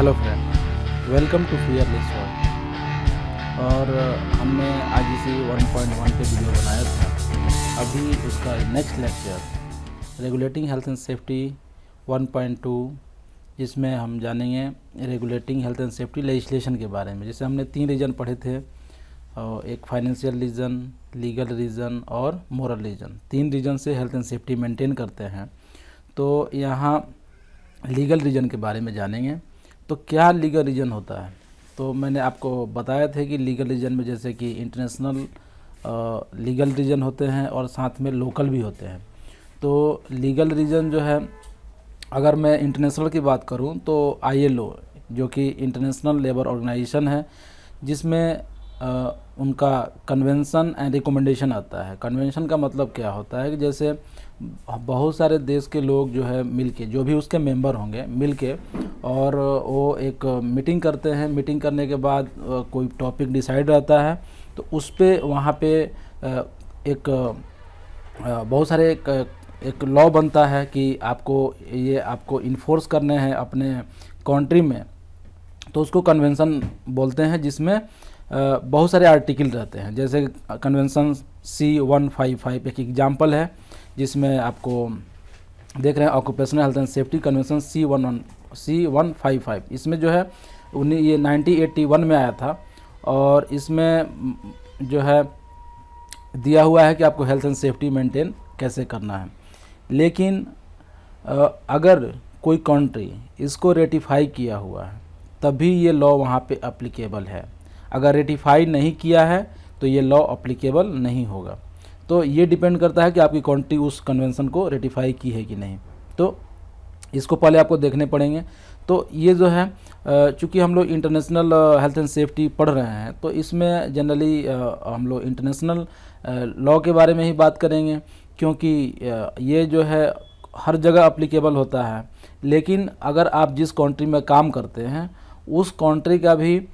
Hello friend, welcome to Fearless World. और हमने आज इसी 1.1 पे वीडियो बनाया था। अभी उसका next lecture regulating health and safety 1.2, जिसमें हम जानेंगे regulating health and safety legislation के बारे में। जैसे हमने 3 रीजन पढ़े थे, एक फाइनेंशियल रीजन, लीगल रीजन और मोरल रीजन। 3 रीजन से हेल्थ एंड सेफ्टी मेंटेन करते हैं। तो यहाँ लीगल रीजन के बारे में जानेंगे। तो क्या लीगल रीजन होता है? तो मैंने आपको बताया था कि लीगल रीजन में जैसे कि इंटरनेशनल लीगल रीजन होते हैं और साथ में लोकल भी होते हैं। तो लीगल रीजन जो है, अगर मैं इंटरनेशनल की बात करूं तो ILO, जो कि इंटरनेशनल लेबर ऑर्गेनाइजेशन है, जिसमें उनका कन्वेंशन एंड रिकमेंडेशन आता है। कन्वेंशन का मतलब क्या होता है कि जैसे बहुत सारे देश के लोग जो है मिलके, जो भी उसके मेंबर होंगे मिलके, और वो एक मीटिंग करते हैं। मीटिंग करने के बाद कोई टॉपिक डिसाइड रहता है, तो उस पे वहाँ पे एक बहुत सारे एक लॉ बनता है कि आपको इन्फोर्स करने हैं अपने कंट्री में। तो उसको कन्वेंशन बोलते हैं, जिसमें बहुत सारे आर्टिकल रहते हैं। जैसे कन्वेंशन C155 एक एग्जाम्पल है, जिसमें आपको देख रहे हैं occupational health and safety convention C155। इसमें जो है ये 1981 में आया था, और इसमें जो है दिया हुआ है कि आपको हेल्थ एंड सेफ्टी मेंटेन कैसे करना है। लेकिन अगर कोई कंट्री इसको रेटिफाई किया हुआ है तभी ये लॉ वहाँ पे अप्लीकेबल है। अगर रेटिफाई नहीं किया है तो ये लॉ अप्लीकेबल नहीं होगा। तो ये डिपेंड करता है कि आपकी कंट्री उस कन्वेंशन को रेटिफाई की है कि नहीं। तो इसको पहले आपको देखने पड़ेंगे। तो ये जो है, चूँकि हम लोग इंटरनेशनल हेल्थ एंड सेफ्टी पढ़ रहे हैं, तो इसमें जनरली हम लोग इंटरनेशनल लॉ के बारे में ही बात करेंगे, क्योंकि ये जो है हर जगह अप्लीकेबल होता है। लेकिन अगर आप जिस कंट्री में काम करते हैं उस कंट्री का भी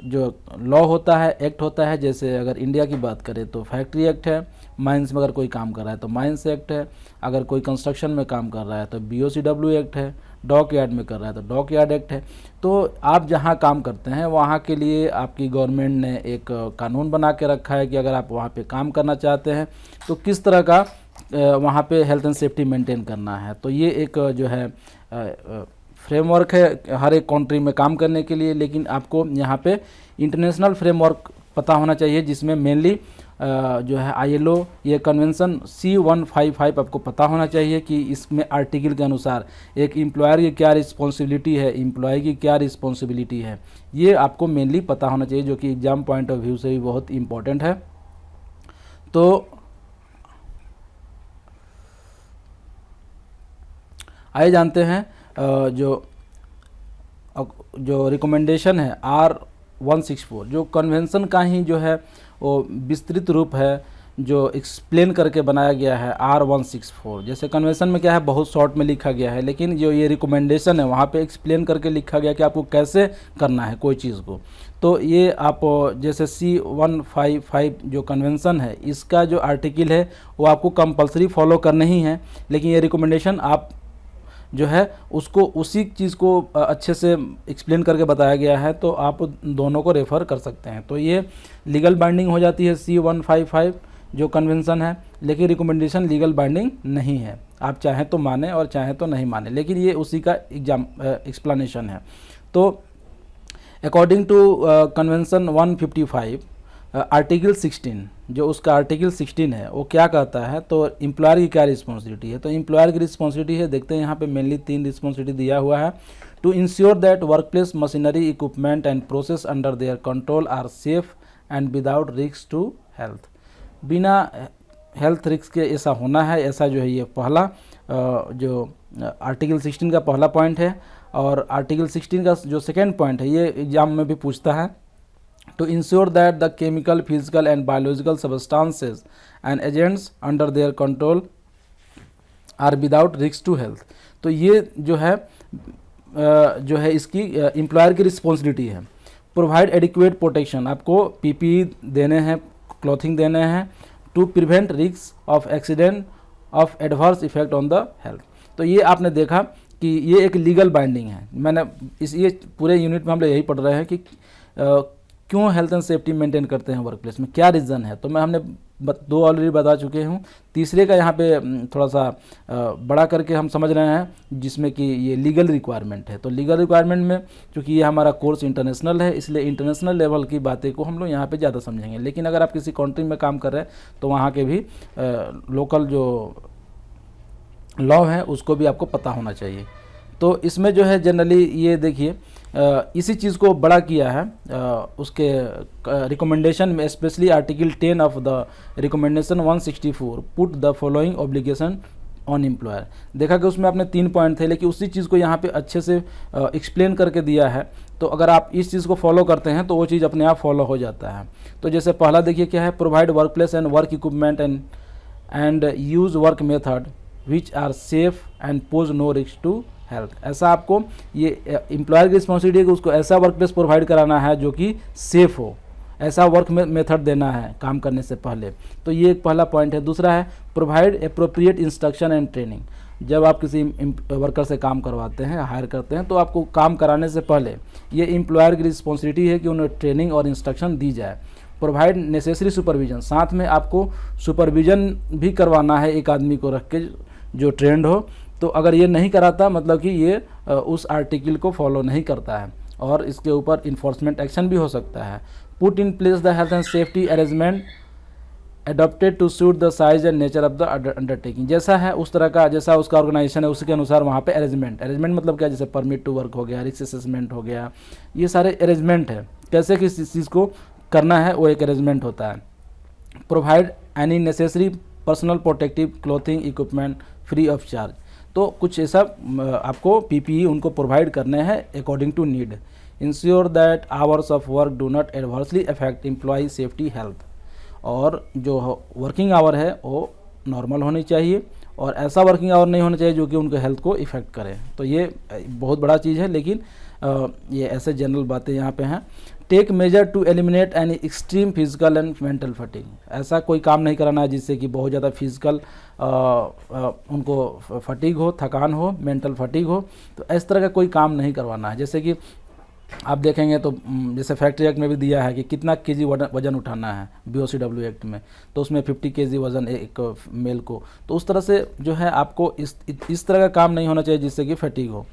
जो लॉ होता है, एक्ट होता है। जैसे अगर इंडिया की बात करें तो फैक्ट्री एक्ट है, माइंस में अगर कोई काम कर रहा है तो माइंस एक्ट है, अगर कोई कंस्ट्रक्शन में काम कर रहा है तो BOCW एक्ट है, डॉक यार्ड में कर रहा है तो डॉक यार्ड एक्ट है। तो आप जहाँ काम करते हैं वहाँ के लिए आपकी गवर्नमेंट ने एक कानून बना के रखा है कि अगर आप वहाँ पे काम करना चाहते हैं तो किस तरह का वहाँ पे हेल्थ एंड सेफ्टी मेंटेन करना है। तो ये एक जो है फ्रेमवर्क है हर एक कंट्री में काम करने के लिए। लेकिन आपको यहाँ पे इंटरनेशनल फ्रेमवर्क पता होना चाहिए, जिसमें मेनली जो है ILO ये कन्वेंशन C155 आपको पता होना चाहिए कि इसमें आर्टिकल के अनुसार एक एम्प्लॉयर की क्या रिस्पॉन्सिबिलिटी है, एम्प्लॉय की क्या रिस्पॉन्सिबिलिटी है, ये आपको मेनली पता होना चाहिए, जो कि एग्ज़ाम पॉइंट ऑफ व्यू से भी बहुत इम्पॉर्टेंट है। तो आइए जानते हैं जो रिकमेंडेशन है R164, जो कन्वेंशन का ही जो है वो विस्तृत रूप है, जो एक्सप्लेन करके बनाया गया है R164। जैसे कन्वेंशन में क्या है, बहुत शॉर्ट में लिखा गया है, लेकिन जो ये रिकमेंडेशन है वहाँ पे एक्सप्लेन करके लिखा गया कि आपको कैसे करना है कोई चीज़ को। तो ये आप जैसे C155 जो कन्वेंशन है, इसका जो आर्टिकल है वो आपको कंपलसरी फॉलो करने ही है। लेकिन ये रिकमेंडेशन आप जो है उसको उसी चीज़ को अच्छे से एक्सप्लेन करके बताया गया है, तो आप दोनों को रेफ़र कर सकते हैं। तो ये लीगल बाइंडिंग हो जाती है C155 जो कन्वेंशन है, लेकिन रिकमेंडेशन लीगल बाइंडिंग नहीं है। आप चाहें तो माने और चाहें तो नहीं माने, लेकिन ये उसी का एक्सप्लेनेशन है। तो अकॉर्डिंग टू कन्वेंशन 155 आर्टिकल 16, जो उसका आर्टिकल 16 है वो क्या कहता है, तो एम्प्लॉयर की क्या रिस्पॉन्सिबिलिटी है। तो एम्प्लॉयर की रिस्पॉन्सिबिलिटी है, देखते हैं यहाँ पे मेनली 3 रिस्पॉन्सिबिलिटी दिया हुआ है। To ensure that workplace machinery equipment and process under their control are safe and without risk to health. बिना हेल्थ रिस्क के ऐसा होना है, ऐसा जो है ये पहला जो आर्टिकल 16 का पहला पॉइंट है। और आर्टिकल 16 का जो सेकेंड पॉइंट है, ये एग्जाम में भी पूछता है। To ensure that the chemical, physical and biological substances and agents under their control are without risk to health। तो ये जो है इसकी एम्प्लॉयर की रिस्पॉन्सिबिलिटी है। प्रोवाइड एडिक्वेट प्रोटेक्शन, आपको PPE देने हैं, क्लॉथिंग देने हैं, to prevent risk of accident of adverse effect on the health. तो ये आपने देखा कि ये एक लीगल बाइंडिंग है। मैंने ये पूरे यूनिट में हम लोग यही पढ़ रहे हैं कि क्यों हेल्थ एंड सेफ्टी मेंटेन करते हैं वर्क प्लेस में, क्या रीज़न है। तो हमने दो ऑलरेडी बता चुके हूँ। तीसरे का यहाँ पे थोड़ा सा बड़ा करके हम समझ रहे हैं, जिसमें कि ये लीगल रिक्वायरमेंट है। तो लीगल रिक्वायरमेंट में चूँकि ये हमारा कोर्स इंटरनेशनल है, इसलिए इंटरनेशनल लेवल की बातें को हम लोग यहाँ पे ज़्यादा समझेंगे। लेकिन अगर आप किसी कंट्री में काम कर रहे हैं तो वहाँ के भी लोकल जो लॉ है उसको भी आपको पता होना चाहिए। तो इसमें जो है जनरली ये देखिए इसी चीज़ को बड़ा किया है उसके रिकमेंडेशन में, specially article 10 of the recommendation 164 put the following obligation on employer. देखा कि उसमें अपने 3 पॉइंट थे, लेकिन उसी चीज़ को यहाँ पे अच्छे से एक्सप्लेन करके दिया है। तो अगर आप इस चीज़ को फॉलो करते हैं तो वो चीज़ अपने आप फॉलो हो जाता है। तो जैसे पहला देखिए क्या है, provide work place and work equipment and use work method which are safe and pose no risk to health. ऐसा आपको ये एम्प्लॉयर की रिस्पॉन्सिबिलिटी है कि उसको ऐसा वर्क प्लेस प्रोवाइड कराना है जो कि सेफ़ हो, ऐसा वर्क मेथड देना है काम करने से पहले। तो ये एक पहला पॉइंट है। दूसरा है provide appropriate instruction and training. जब आप किसी वर्कर से काम करवाते हैं, हायर करते हैं, तो आपको काम कराने से पहले ये एम्प्लॉयर की रिस्पॉन्सिबिलिटी है कि उन्हें ट्रेनिंग और इंस्ट्रक्शन दी जाए। प्रोवाइड नेसेसरी सुपरविजन, साथ में आपको सुपरविजन भी करवाना है एक आदमी को रख के जो ट्रेंड हो। तो अगर ये नहीं कराता मतलब कि ये उस आर्टिकल को फॉलो नहीं करता है और इसके ऊपर इन्फोर्समेंट एक्शन भी हो सकता है। Put in place the health and safety arrangement adopted to suit the size and nature of the undertaking. जैसा है उस तरह का, जैसा उसका ऑर्गेनाइजेशन है उसके अनुसार वहाँ पे अरेंजमेंट मतलब क्या, जैसे परमिट टू वर्क हो गया, रिस्क असेसमेंट हो गया, ये सारे अरेंजमेंट है। कैसे किस चीज़ को करना है वो एक अरेंजमेंट होता है। Provide any necessary personal protective clothing equipment free of charge. तो कुछ ऐसा आपको पीपीई उनको प्रोवाइड करने हैं according to need. Ensure that hours of work do not adversely affect employ safety health. और जो वर्किंग आवर है वो नॉर्मल होनी चाहिए और ऐसा वर्किंग आवर नहीं होना चाहिए जो कि उनके हेल्थ को इफ़ेक्ट करे। तो ये बहुत बड़ा चीज़ है, लेकिन ये ऐसे जनरल बातें यहाँ पे हैं। Take measure to eliminate any extreme physical and mental fatigue. ऐसा कोई काम नहीं कराना है जिससे कि बहुत ज़्यादा फिजिकल उनको फटीग हो, थकान हो, मेंटल फटीग हो। तो इस तरह का कोई काम नहीं करवाना है। जैसे कि आप देखेंगे तो जैसे फैक्ट्री एक्ट में भी दिया है कि कितना केजी वजन उठाना है BOCW एक्ट में, तो उसमें 50 केजी वजन एक मेल को। तो उस तरह से जो है आपको इस तरह का काम नहीं होना चाहिए जिससे कि फटीग हो।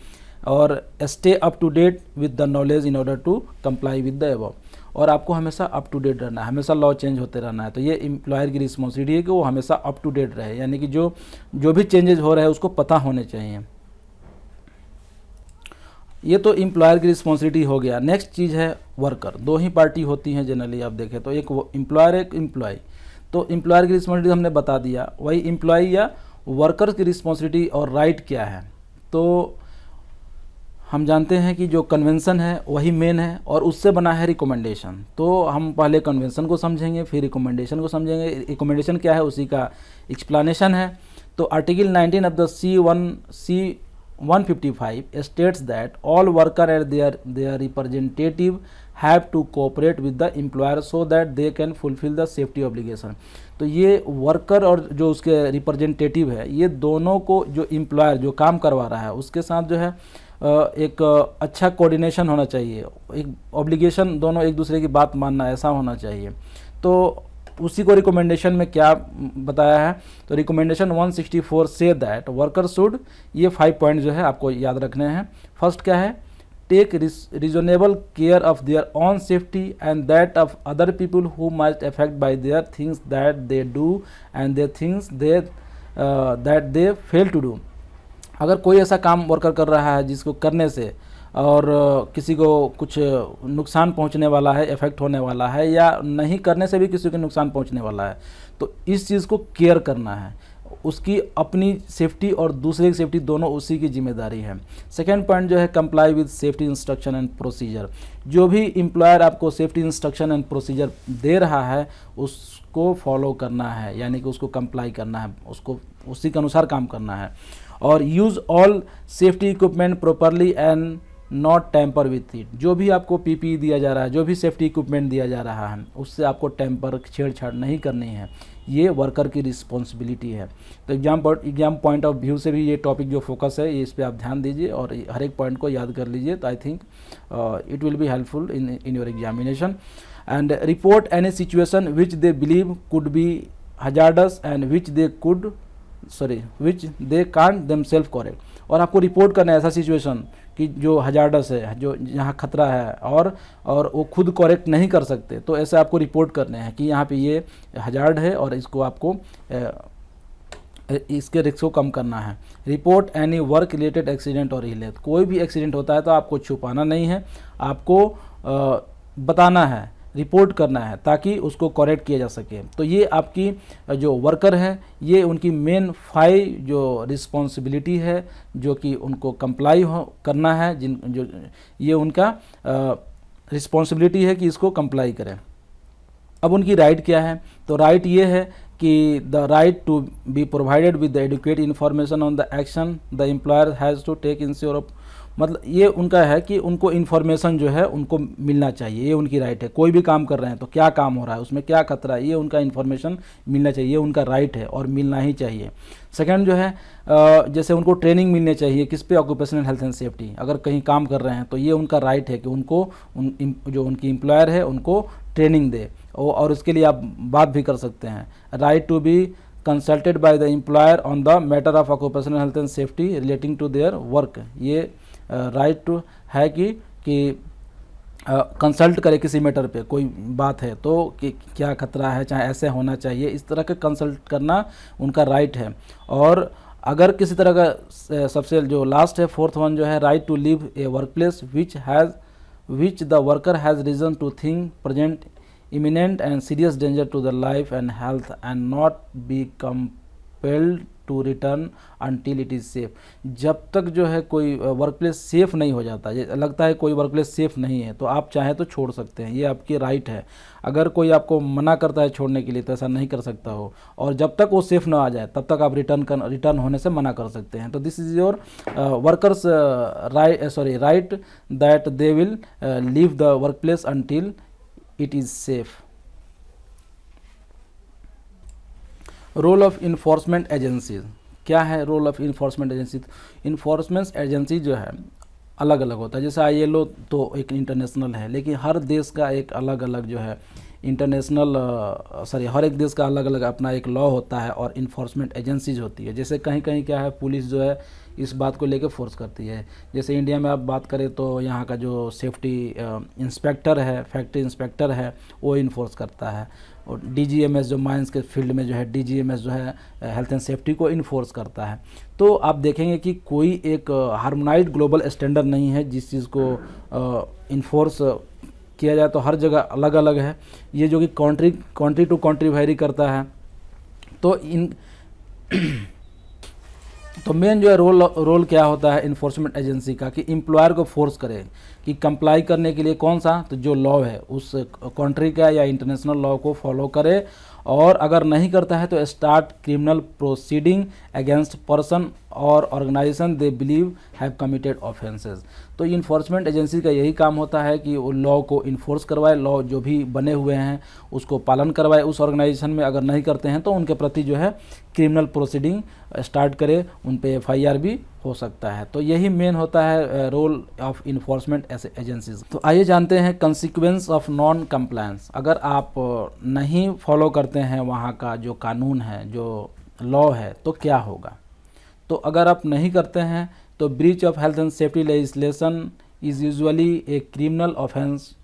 और stay up to date with the knowledge in order to comply with the above. और आपको हमेशा अप टू डेट रहना है, हमेशा लॉ चेंज होते रहना है। तो ये एम्प्लॉयर की रिस्पॉन्सिबिलिटी है कि वो हमेशा अप टू डेट रहे, यानी कि जो भी चेंजेस हो रहे हैं उसको पता होने चाहिए। ये तो एम्प्लॉयर की रिस्पॉन्सिबिलिटी हो गया। नेक्स्ट चीज़ है वर्कर। दो ही पार्टी होती हैं जनरली, आप देखें तो एक एम्प्लॉयर, एक एम्प्लॉय। तो एम्प्लॉयर की रिस्पॉन्सिबिलिटी हमने बता दिया, वही एम्प्लॉय या वर्कर की रिस्पॉन्सिबिलिटी और राइट क्या है। तो हम जानते हैं कि जो कन्वेंशन है वही मेन है और उससे बना है रिकमेंडेशन। तो हम पहले कन्वेंशन को समझेंगे फिर रिकमेंडेशन को समझेंगे। रिकमेंडेशन क्या है उसी का एक्सप्लेनेशन है। तो article 19 of the C155 states that all worker and their representative have to cooperate with the employer so that they can fulfil the safety obligation. तो ये वर्कर और जो उसके रिप्रेजेंटेटिव है, ये दोनों को जो एम्प्लॉयर जो काम करवा रहा है उसके साथ जो है एक अच्छा कोऑर्डिनेशन होना चाहिए, एक ऑब्लिगेशन, दोनों एक दूसरे की बात मानना, ऐसा होना चाहिए। तो उसी को रिकमेंडेशन में क्या बताया है, तो recommendation 164 say that worker should, ये 5 पॉइंट जो है आपको याद रखने हैं। फर्स्ट क्या है, take reasonable care of their own safety and that of other people who must affect by their things that they do and their things that they fail to do. अगर कोई ऐसा काम वर्कर कर रहा है जिसको करने से और किसी को कुछ नुकसान पहुंचने वाला है, इफेक्ट होने वाला है, या नहीं करने से भी किसी को नुकसान पहुंचने वाला है, तो इस चीज़ को केयर करना है। उसकी अपनी सेफ्टी और दूसरे की सेफ्टी दोनों उसी की जिम्मेदारी है। सेकेंड पॉइंट जो है, comply with safety instruction and procedure. जो भी एम्प्लॉयर आपको सेफ्टी इंस्ट्रक्शन एंड प्रोसीजर दे रहा है उसको फॉलो करना है, यानी कि उसको कंप्लाई करना है, उसको उसी के अनुसार काम करना है। और use all safety equipment properly and not tamper with it. जो भी आपको पीपीई दिया जा रहा है, जो भी सेफ्टी इक्विपमेंट दिया जा रहा है, उससे आपको टैम्पर छेड़छाड़ नहीं करनी है। ये वर्कर की रिस्पॉन्सिबिलिटी है। तो एग्जाम पॉइंट ऑफ व्यू से भी ये टॉपिक जो फोकस है, ये इस पर आप ध्यान दीजिए और हर एक पॉइंट को याद कर लीजिए। तो I think it will be helpful in your examination. And report any situation which they believe could be hazardous and which they can't themselves correct. और आपको रिपोर्ट करना है ऐसा सिचुएशन कि जो हजार्डस है, जो यहाँ खतरा है और वो खुद करेक्ट नहीं कर सकते, तो ऐसे आपको रिपोर्ट करने हैं कि यहाँ पे ये हजार्ड है और इसको आपको इसके रिस्क को कम करना है। Report any work related accident और इलनेस। कोई भी एक्सीडेंट होता है तो आपको छुपाना नहीं है, आपको बताना है, रिपोर्ट करना है ताकि उसको करेक्ट किया जा सके। तो ये आपकी जो वर्कर है, ये उनकी मेन 5 जो रिस्पॉन्सिबिलिटी है जो कि उनको कंप्लाई करना है, जो ये उनका रिस्पॉन्सिबिलिटी है कि इसको कंप्लाई करें। अब उनकी राइट क्या है? तो राइट ये है कि the right to be provided with the adequate information on the action the employer has to take ensure of. मतलब ये उनका है कि उनको इन्फॉर्मेशन जो है उनको मिलना चाहिए, ये उनकी राइट है। कोई भी काम कर रहे हैं तो क्या काम हो रहा है, उसमें क्या खतरा है, ये उनका इन्फॉर्मेशन मिलना चाहिए, ये उनका राइट है और मिलना ही चाहिए। सेकंड जो है जैसे उनको ट्रेनिंग मिलनी चाहिए, किस पे? Occupational health and safety. अगर कहीं काम कर रहे हैं तो ये उनका राइट है कि उनको जो उनकी एम्प्लॉयर है उनको ट्रेनिंग दे, और उसके लिए आप बात भी कर सकते हैं। Right to be consulted by the employer on the matter of occupational health and safety relating to their work. ये राइट टू है कि कंसल्ट करे किसी मैटर पे, कोई बात है तो कि क्या खतरा है, चाहे ऐसे होना चाहिए, इस तरह का कंसल्ट करना उनका राइट है। और अगर किसी तरह का सबसे जो लास्ट है, 4th वन जो है, right to leave a work place which the worker has reason to think present imminent and serious danger to the life and health and not be compelled to return until it is safe। जब तक जो है कोई work place safe नहीं हो जाता, ये लगता है कोई वर्क प्लेस सेफ़ नहीं है, तो आप चाहे तो छोड़ सकते हैं, ये आपकी राइट है। अगर कोई आपको मना करता है छोड़ने के लिए तो ऐसा नहीं कर सकता हो, और जब तक वो सेफ़ ना आ जाए तब तक आप रिटर्न होने से मना कर सकते हैं। तो this is your workers right that they will leave the work place until it is safe। Role of enforcement agencies. क्या है role of enforcement agency? Enforcement agency जो है अलग अलग होता है। जैसे ILO तो एक इंटरनेशनल है, लेकिन हर देश का एक अलग अलग जो है हर एक देश का अलग अलग अपना एक लॉ होता है और इन्फोर्समेंट एजेंसीज होती है। जैसे कहीं कहीं क्या है, पुलिस जो है इस बात को लेकर फोर्स करती है। जैसे इंडिया में आप बात करें तो यहाँ का जो सेफ्टी इंस्पेक्टर है, फैक्ट्री इंस्पेक्टर है, वो इन्फोर्स करता है। और DGMS जो माइंस के फील्ड में जो है, DGMS जो है हेल्थ एंड सेफ्टी को इन्फोर्स करता है। तो आप देखेंगे कि कोई एक हार्मोनाइज्ड ग्लोबल स्टैंडर्ड नहीं है जिस चीज़ को इन्फोर्स किया जाए, तो हर जगह अलग अलग है। ये जो कि कंट्री टू कंट्री वेरी करता है। तो मेन जो है रोल क्या होता है इन्फोर्समेंट एजेंसी का, कि एम्प्लॉयर को फोर्स करे कि कंप्लाई करने के लिए कौन सा, तो जो लॉ है उस कंट्री का या इंटरनेशनल लॉ को फॉलो करे, और अगर नहीं करता है तो start criminal proceeding against person और organisation they believe have committed offences. तो इन्फोर्समेंट एजेंसी का यही काम होता है कि वो लॉ को इन्फोर्स करवाए, लॉ जो भी बने हुए हैं उसको पालन करवाए उस ऑर्गेनाइजेशन में। अगर नहीं करते हैं तो उनके प्रति जो है क्रिमिनल प्रोसीडिंग स्टार्ट करे, उन पे FIR भी हो सकता है। तो यही मेन होता है रोल ऑफ इन्फोर्समेंट एजेंसीज। तो आइए जानते हैं कंसिक्वेंस ऑफ नॉन कंप्लायंस। अगर आप नहीं फॉलो करते हैं वहाँ का जो कानून है, जो लॉ है, तो क्या होगा? तो अगर आप नहीं करते हैं तो breach of health and safety legislation is usually a criminal offence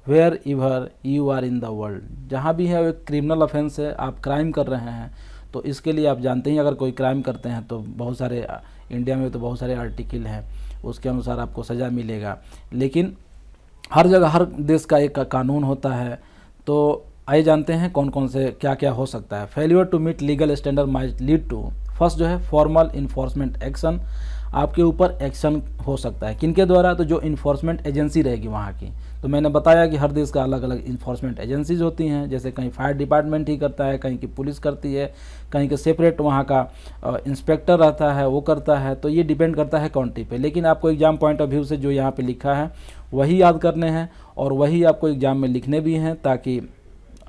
wherever you are in the world. जहाँ भी है वो एक क्रिमिनल ऑफेंस है, आप क्राइम कर रहे हैं। तो इसके लिए आप जानते हैं अगर कोई क्राइम करते हैं तो बहुत सारे इंडिया में तो बहुत सारे आर्टिकल हैं, उसके अनुसार आपको सज़ा मिलेगा। लेकिन हर जगह हर देश का एक कानून होता है। तो आइए जानते हैं कौन कौन से क्या क्या हो सकता है। Failure to meet legal standard might lead to, first जो है फॉर्मल इन्फोर्समेंट एक्शन। आपके ऊपर एक्शन हो सकता है। किनके द्वारा? तो जो इन्फोर्समेंट एजेंसी रहेगी वहाँ की। तो मैंने बताया कि हर देश का अलग अलग इन्फोर्समेंट एजेंसीज होती हैं, जैसे कहीं फायर डिपार्टमेंट ही करता है, कहीं की पुलिस करती है, कहीं के सेपरेट वहाँ का इंस्पेक्टर रहता है, वो करता है। तो ये डिपेंड करता है कंट्री पे। लेकिन आपको एग्जाम पॉइंट ऑफ व्यू से जो यहाँ पे लिखा है वही याद करने हैं और वही आपको एग्जाम में लिखने भी हैं, ताकि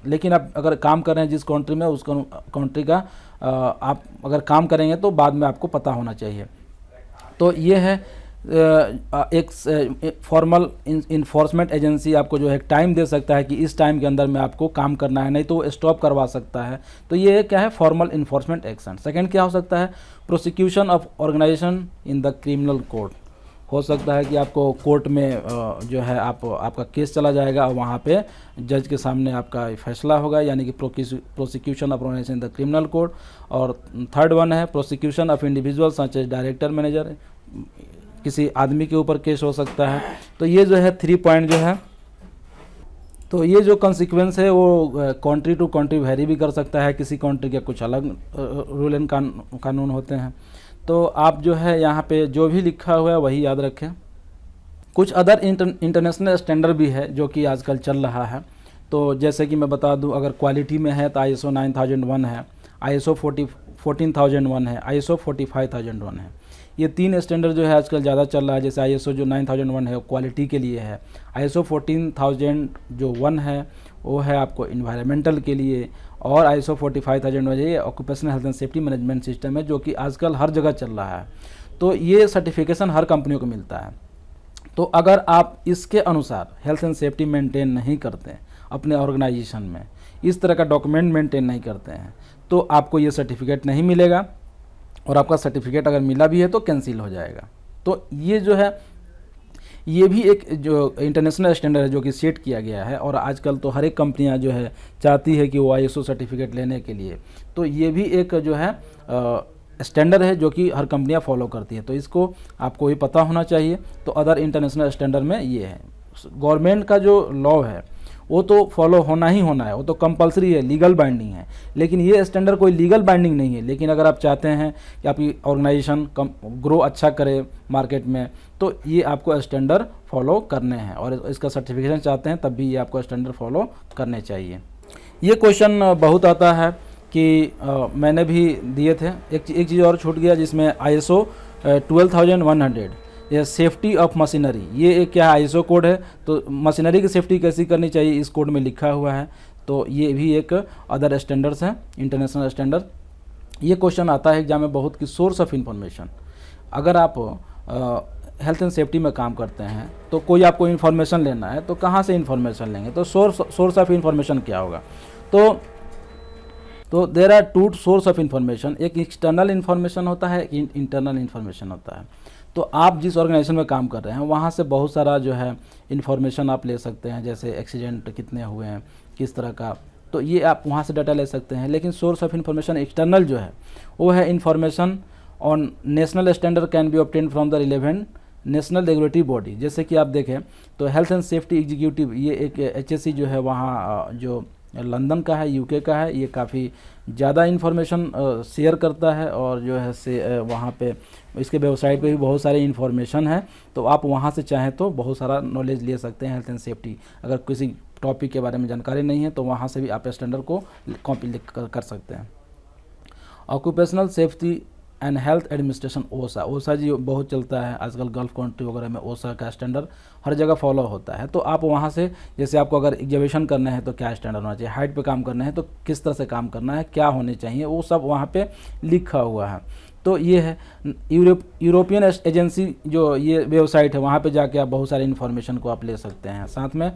लेकिन आप अगर काम कर रहे हैं जिस कंट्री में, उस कंट्री का आप अगर काम करेंगे तो बाद में आपको पता होना चाहिए। तो ये है एक फॉर्मल इन्फोर्समेंट एजेंसी आपको जो है टाइम दे सकता है कि इस टाइम के अंदर में आपको काम करना है, नहीं तो वो स्टॉप करवा सकता है। तो ये क्या है? Formal enforcement action. सेकंड क्या हो सकता है? Prosecution of organisation in the criminal court. हो सकता है कि आपको कोर्ट में जो है आपका केस चला जाएगा और वहाँ पे जज के सामने आपका फैसला होगा, यानी कि prosecution of organisation in the criminal court. और थर्ड वन है prosecution of individual such as director, manager, किसी आदमी के ऊपर केस हो सकता है। तो ये जो है 3 पॉइंट जो है, तो ये जो कॉन्सिक्वेंस है वो कंट्री टू कंट्री वेरी भी कर सकता है। किसी कंट्री के कुछ अलग रूल एंड कानून होते हैं। तो आप जो है यहाँ पे जो भी लिखा हुआ है वही याद रखें। कुछ अदर इंटरनेशनल स्टैंडर्ड भी है जो कि आजकल चल रहा है। तो जैसे कि मैं बता दूं, अगर क्वालिटी में है तो ISO 9001 है, ISO 14001 है, ISO 45001 है। ये 3 स्टैंडर्ड जो है आजकल ज़्यादा चल रहा है। जैसे ISO जो 9001 है वो क्वालिटी के लिए है, ISO 14001 है वो है आपको इन्वायरमेंटल के लिए, और ISO 45001 ये occupational health and safety management system है जो कि आजकल हर जगह चल रहा है। तो ये सर्टिफिकेशन हर कंपनियों को मिलता है। तो अगर आप इसके अनुसार हेल्थ एंड सेफ्टी मेंटेन नहीं करते हैं अपने ऑर्गेनाइजेशन में, इस तरह का डॉक्यूमेंट मेंटेन नहीं करते हैं, तो आपको ये सर्टिफिकेट नहीं मिलेगा, और आपका सर्टिफिकेट अगर मिला भी है तो कैंसिल हो जाएगा। तो ये जो है ये भी एक जो इंटरनेशनल स्टैंडर्ड है जो कि सेट किया गया है, और आजकल तो हर एक कंपनियां जो है चाहती है कि वो ISO सर्टिफिकेट लेने के लिए। तो ये भी एक जो है स्टैंडर्ड है जो कि हर कंपनियां फॉलो करती है। तो इसको आपको भी पता होना चाहिए। तो अदर इंटरनेशनल स्टैंडर्ड में ये है। गवर्नमेंट का जो लॉ है वो तो फॉलो होना ही होना है, वो तो कंपलसरी है, लीगल बाइंडिंग है। लेकिन ये स्टैंडर्ड कोई लीगल बाइंडिंग नहीं है। लेकिन अगर आप चाहते हैं कि आपकी ऑर्गेनाइजेशन ग्रो अच्छा करे मार्केट में, तो ये आपको स्टैंडर्ड फॉलो करने हैं, और इसका सर्टिफिकेशन चाहते हैं तब भी ये आपको स्टैंडर्ड फॉलो करने चाहिए। ये क्वेश्चन बहुत आता है कि मैंने भी दिए थे। एक चीज़ और छूट गया जिसमें ISO 12100 ये सेफ्टी ऑफ मशीनरी, ये एक क्या ISO कोड है। तो मशीनरी की सेफ्टी कैसी करनी चाहिए इस कोड में लिखा हुआ है। तो ये भी एक अदर स्टैंडर्ड्स हैं, इंटरनेशनल स्टैंडर्ड। ये क्वेश्चन आता है एग्जाम में बहुत कि सोर्स ऑफ इंफॉर्मेशन। अगर आप हेल्थ एंड सेफ्टी में काम करते हैं तो कोई आपको इन्फॉर्मेशन लेना है तो कहाँ से इन्फॉर्मेशन लेंगे? तो सोर्स ऑफ इंफॉर्मेशन क्या होगा? तो there are 2 source of information. एक एक्सटर्नल इन्फॉर्मेशन होता है, एक इंटरनल इन्फॉर्मेशन होता है। तो आप जिस ऑर्गेनाइजेशन में काम कर रहे हैं वहाँ से बहुत सारा जो है इन्फॉर्मेशन आप ले सकते हैं, जैसे एक्सीडेंट कितने हुए हैं, किस तरह का, तो ये आप वहाँ से डाटा ले सकते हैं। लेकिन सोर्स ऑफ इंफॉर्मेशन एक्सटर्नल जो है वो है information on national standard can be obtain from the relevant national regulatory body. जैसे कि आप देखें तो हेल्थ एंड सेफ्टी एग्जीक्यूटिव, ये एक HSE जो है वहाँ जो लंदन का है, UK का है, ये काफ़ी ज़्यादा इन्फॉर्मेशन शेयर करता है, और जो है से वहाँ पे इसके वेबसाइट पे भी बहुत सारे इन्फॉर्मेशन है। तो आप वहाँ से चाहें तो बहुत सारा नॉलेज ले सकते हैं हेल्थ एंड सेफ्टी। अगर किसी टॉपिक के बारे में जानकारी नहीं है तो वहाँ से भी आप स्टैंडर्ड को कॉपी लिख कर सकते हैं। Occupational safety and health administration OSHA जी बहुत चलता है आजकल, गल्फ कंट्री वगैरह में OSHA का स्टैंडर्ड हर जगह फॉलो होता है। तो आप वहाँ से, जैसे आपको अगर एग्जीबिशन करना है तो क्या स्टैंडर्ड होना चाहिए, हाइट पे काम करना है तो किस तरह से काम करना है, क्या होने चाहिए, वो सब वहाँ पे लिखा हुआ है। तो ये है यूरोपियन एजेंसी जो ये वेबसाइट है, वहाँ पे जाके आप बहुत सारे इन्फॉर्मेशन को आप ले सकते हैं। साथ में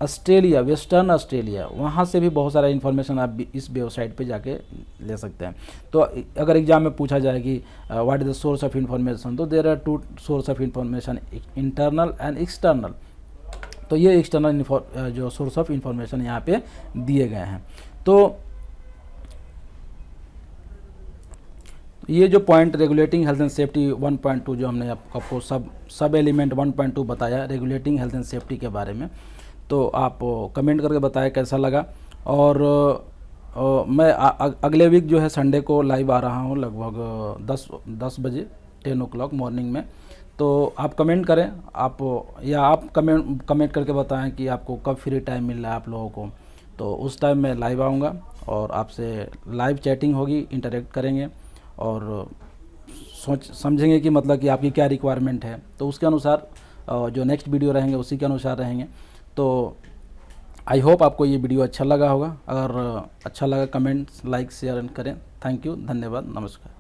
ऑस्ट्रेलिया, वेस्टर्न ऑस्ट्रेलिया, वहाँ से भी बहुत सारा इन्फॉर्मेशन आप इस वेबसाइट पे जाके ले सकते हैं। तो अगर एग्जाम में पूछा जाए कि what is the source of information, तो there are 2 source of information, internal and external. तो ये एक्सटर्नल जो सोर्स ऑफ इंफॉर्मेशन यहाँ पे दिए गए हैं। तो ये जो point regulating health and safety 1.2 जो हमने आपको सब एलिमेंट 1.2 बताया रेगुलेटिंग हेल्थ एंड सेफ्टी के बारे में, तो आप कमेंट करके बताएं कैसा लगा। और मैं अगले वीक जो है संडे को लाइव आ रहा हूँ लगभग 10 बजे, 10 o'clock मॉर्निंग में। तो आप कमेंट करें, आप कमेंट करके बताएं कि आपको कब फ्री टाइम मिल रहा है आप लोगों को। तो उस टाइम मैं लाइव आऊँगा और आपसे लाइव चैटिंग होगी, इंटरेक्ट करेंगे और समझेंगे कि मतलब कि आपकी क्या रिक्वायरमेंट है। तो उसके अनुसार जो नेक्स्ट वीडियो रहेंगे उसी के अनुसार रहेंगे। तो आई होप आपको ये वीडियो अच्छा लगा होगा। अगर अच्छा लगा कमेंट, लाइक, शेयर करें। थैंक यू, धन्यवाद, नमस्कार।